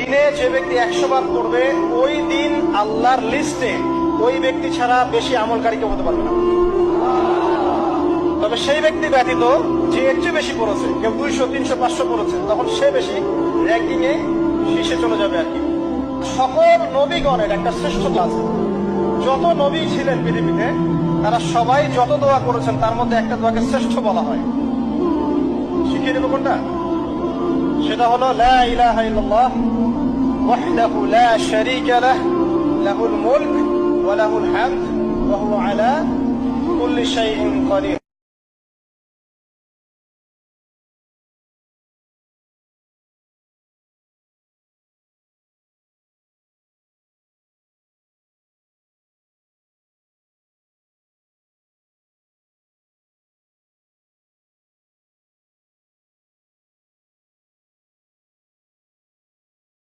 দিনে যে ব্যক্তি 100 বার পড়বে ওই দিন আল্লাহর লিস্টে ওই ব্যক্তি ছাড়া বেশি আমলকারী কেউ হতে পারবে না। তবে সেই ব্যক্তি ব্যতীত যে এর চেয়ে বেশি পড়েছে, কেউ 200, 300, 500 পড়েছে, তখন সে বেশি র্যাঙ্কিং এ শীর্ষে চলে যাবে আর কি। সকল নবীগণের একটা শ্রেষ্ঠতা আছে। যত নবী ছিলেন পৃথিবীতে তারা সবাই যত দোয়া করেছেন তার মধ্যে একটা দোয়াকে শ্রেষ্ঠ বলা হয়। শিখিয়ে দেব কোনটা? সেটা হলো লা ইলাহা ইল্লাল্লাহ ওয়াহদাহু লা শারীকা লাহ লাহুল মুলক ওয়া লাহুল হামদ ওয়া হুয়া আলা কুল্লি শাইইন কাদির।